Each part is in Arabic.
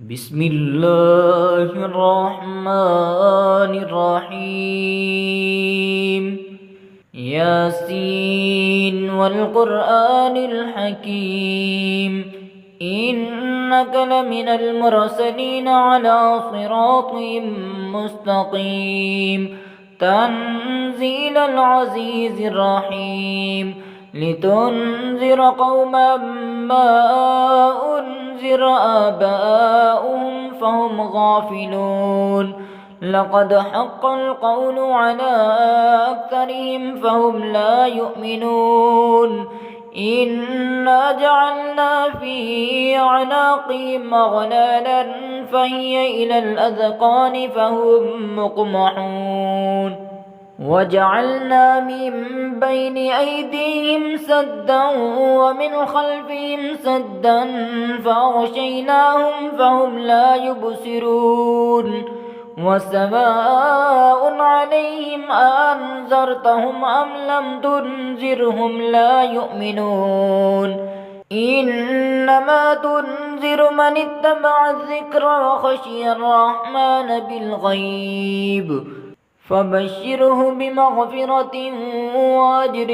بسم الله الرحمن الرحيم. ياسين والقرآن الحكيم، إنك لمن المرسلين على صراط مستقيم. تنزيل العزيز الرحيم، لتنذر قوما ما أنذر آباؤهم فهم غافلون. لقد حق القول على أكثرهم فهم لا يؤمنون. إنا جعلنا في أعناقهم أغلالا فهي إلى الأذقان فهم مقمحون. وجعلنا من بين أيديهم سدا ومن خلفهم سدا فأغشيناهم فهم لا يبصرون. وسواء عليهم أنذرتهم أم لم تنذرهم لا يؤمنون. إنما تنذر من اتبع الذكر وخشي الرحمن بالغيب، فبشره بمغفرة وأجر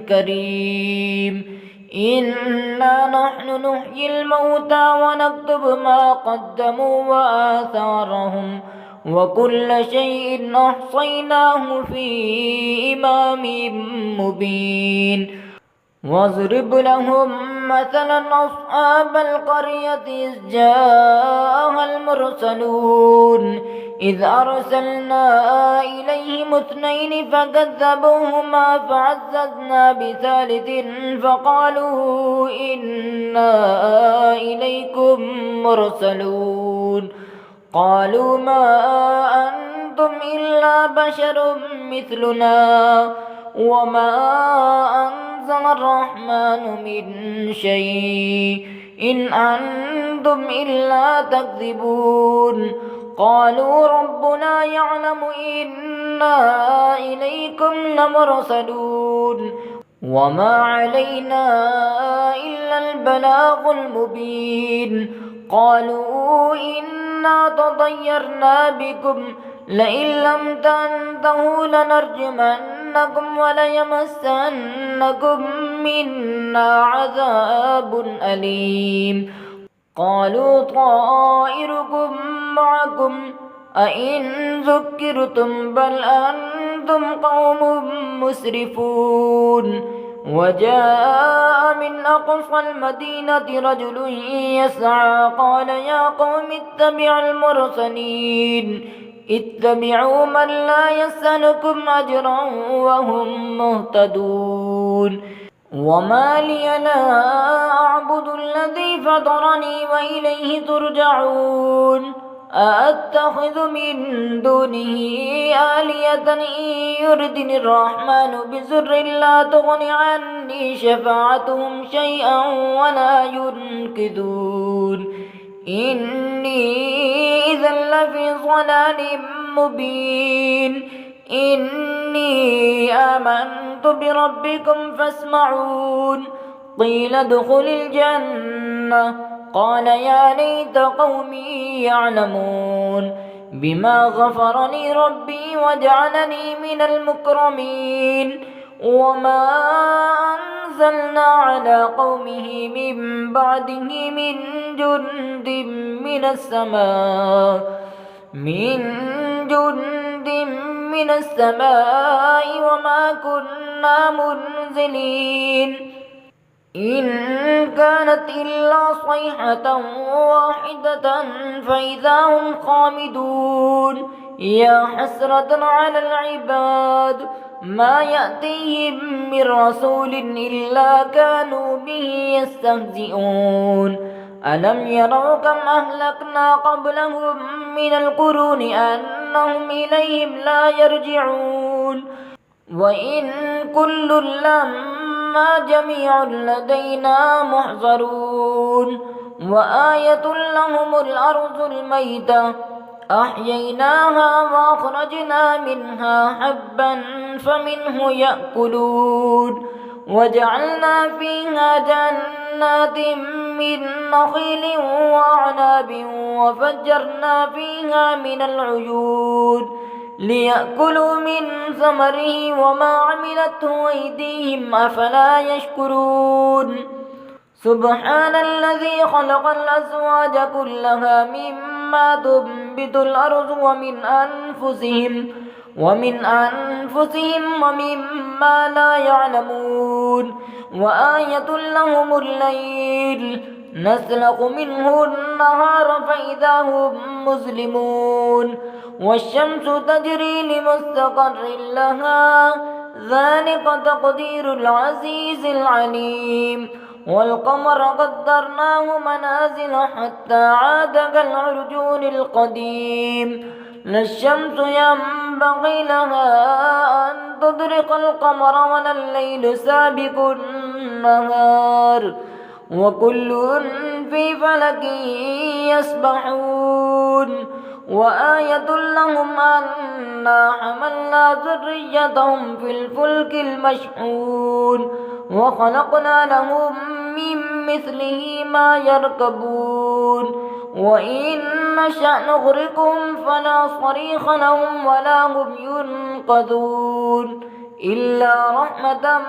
كريم. إنا نحن نحيي الموتى ونكتب ما قدموا وآثارهم، وكل شيء أحصيناه في إمام مبين. واضرب لهم مثلا أصحاب القرية إذ جاءها المرسلون، إذ أرسلنا إليهم اثنين فكذبوهما فعززنا بثالث فقالوا إنا إليكم مرسلون. قالوا ما أنتم إلا بشر مثلنا وما أنزل الرحمن من شيء إن أنتم إلا تكذبون. قالوا ربنا يعلم إنا إليكم لمرسلون وما علينا إلا البلاغ المبين. قالوا إنا تطيرنا بكم لئن لم تنتهوا لنرجمنكم وليمسنكم منا عذاب أليم. قالوا طائركم معكم أئن ذكرتم بل أنتم قوم مسرفون. وجاء من أقصى المدينة رجل يسعى قال يا قوم اتبعوا المرسلين، اتبعوا من لا يسألكم أجرا وهم مهتدون. وما لي لا أعبد الذي فطرني وإليه ترجعون. أأتخذ من دونه آلية إن يردني الرحمن بضر لا تغن عني شفاعتهم شيئا ولا ينقذون. إني إذا لفي ضلال مبين. إني آمنت بربكم فاسمعون. قيل ادخل الجنة قال يا ليت قومي يعلمون بما غفر لي ربي وجعلني من المكرمين. وما أنزلنا على قومه من بعده من جند من السماء وما كنا منزلين. إن كانت إلا صيحة واحدة فإذا هم خامدون. يا حسرة على العباد ما يأتيهم من رسول إلا كانوا به يستهزئون. ألم يروا كم أهلكنا قبلهم من القرون أنهم إليهم لا يرجعون. وإن كل لما جميع لدينا محضرون. وآية لهم الأرض الميتة أحييناها وأخرجنا منها حبا فمنه يأكلون. وجعلنا فيها جنات من نخيل وأعناب وفجرنا فيها من العيون ليأكلوا من ثمره وما عملته أيديهم أفلا يشكرون سبحان الذي خلق الأزواج كلها مما تنبت الأرض ومن أنفسهم ومما لا يعلمون وآية لهم الليل نسلخ منه النهار فإذا هم مظلمون والشمس تجري لمستقر لها ذلك تقدير العزيز العليم والقمر قدرناه منازل حتى عاد كالعرجون القديم لا الشمس ينبغي لها أن تدرك القمر ولا الليل سابق النهار وكل في فلك يسبحون وآية لهم أنا حملنا ذريتهم في الفلك المشحون وخلقنا لهم من مثله ما يركبون وإن نشأ نغرقهم فلا صريخ لهم ولا هم ينقذون إلا رحمة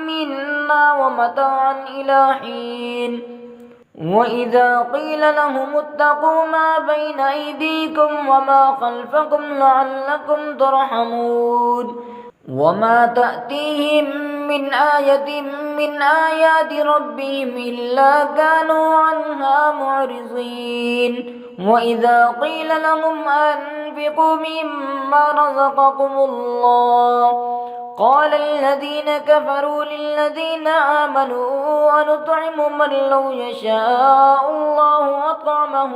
منا ومتاعا إلى حين وإذا قيل لهم اتقوا ما بين أيديكم وما خلفكم لعلكم ترحمون وما تأتيهم من آية من آيات ربهم إلا كانوا عنها معرضين وإذا قيل لهم أنفقوا مما رزقكم الله قال الذين كفروا للذين آمنوا أنطعم من لو يشاء الله أطعمه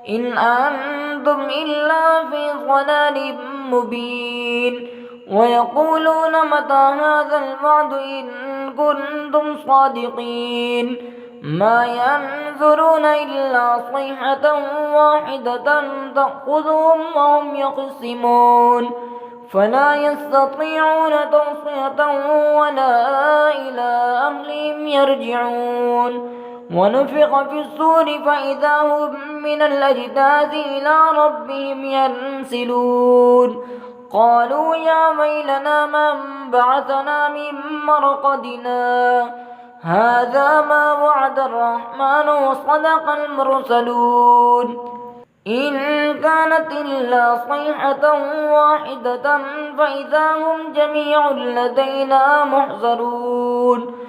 إن أنتم إلا في ضلال مبين ويقولون متى هذا الوعد إن كنتم صادقين ما ينظرون إلا صيحة واحدة تأخذهم وهم يخصمون فلا يستطيعون توصية ولا إلى أهلهم يرجعون ونفخ في الصور فإذا هم من الأجداث إلى ربهم ينسلون قالوا يا ويلنا من بعثنا من مرقدنا هذا ما وعد الرحمن وصدق المرسلون إن كانت إلا صيحة واحدة فإذا هم جميع لدينا محضرون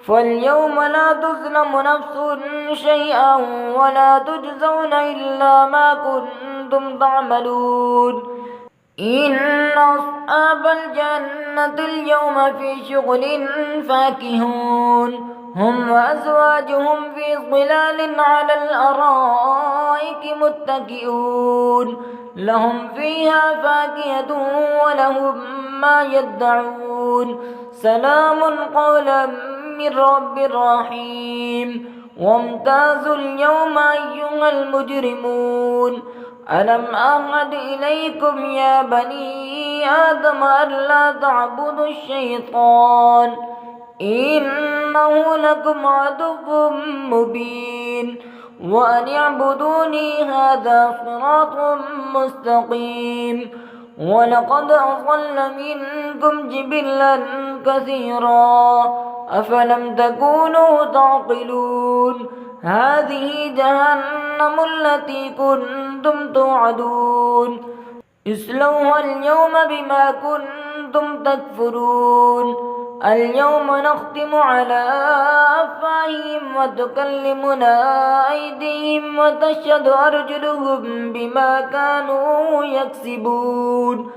فاليوم لا تظلم نفس شيئا ولا تجزون إلا ما كنتم تعملون إن أصحاب الجنة اليوم في شغل فاكهون هم وأزواجهم في ظلال على الأرائك متكئون لهم فيها فاكهة ولهم ما يدعون سلام قولا من رب رحيم وامتازوا اليوم أيها المجرمون ألم أعهد إليكم يا بني آدم ألا تعبدوا الشيطان إنه لكم عدو مبين وأن اعبدوني هذا صراط مستقيم ولقد أضل منكم جبلا كثيرا أفلم تكونوا تعقلون هذه جهنم التي كنتم توعدون اصلوها اليوم بما كنتم تكفرون اليوم نختم على أفواههم وتكلمنا أيديهم وتشهد أرجلهم بما كانوا يكسبون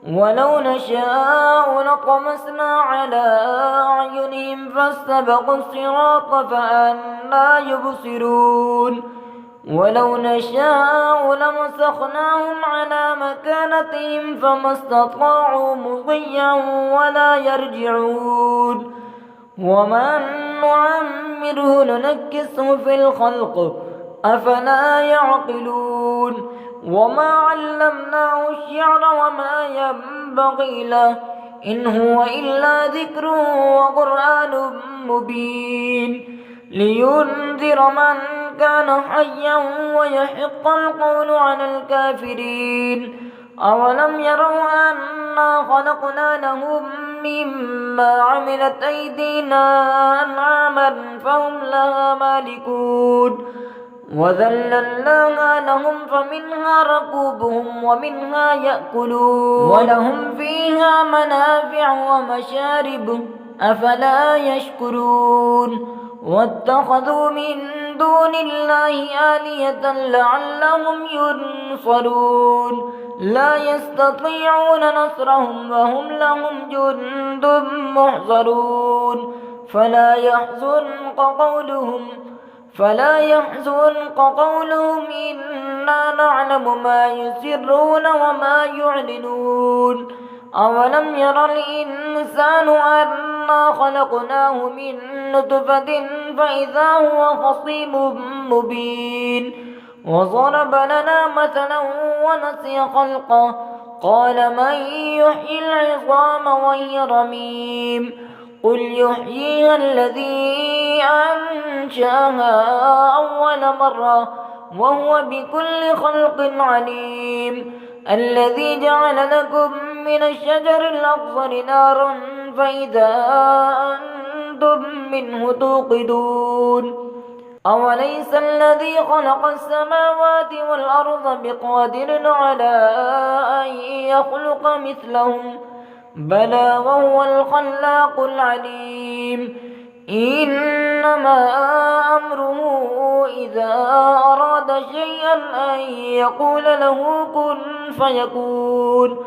ولو نشاء لطمسنا على أعينهم فاستبقوا الصراط فأنى يبصرون ولو نشاء لمسخناهم على مكانتهم فما استطاعوا مضيا ولا يرجعون ومن نعمره ننكسه في الخلق أفلا يعقلون وما علمناه الشعر وما ينبغي له إن هو إلا ذكر وقرآن مبين لينذر من كان حيا ويحق القول على الكافرين. أولم يروا أنا خلقنا لهم مما عملت أيدينا أنعاما فهم لها مالكون وذللناها لهم فمنها ركوبهم ومنها يأكلون ولهم فيها منافع ومشارب أفلا يشكرون واتخذوا من دون الله آلهة لعلهم ينصرون لا يستطيعون نصرهم وهم لهم جند محضرون فلا يحزنك قولهم إنا نعلم ما يسرون وما يعلنون أولم ير الإنسان أنا خلقناه من نطفة فإذا هو خصيم مبين وضرب لنا مثلا ونسي خلقه قال من يحيي العظام وهي رميم قل يحييها الذي أنشأها أول مرة وهو بكل خلق عليم الذي جعل لكم من الشجر الأخضر نارا فإذا أنتم منه توقدون أوليس الذي خلق السماوات والأرض بقادر على أن يخلق مثلهم بلى وهو الخلاق العليم إنما أمره إذا أراد شيئا أن يقول له كن فيكون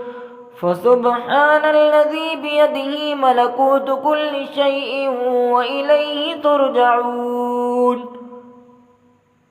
فسبحان الذي بيده ملكوت كل شيء وإليه ترجعون.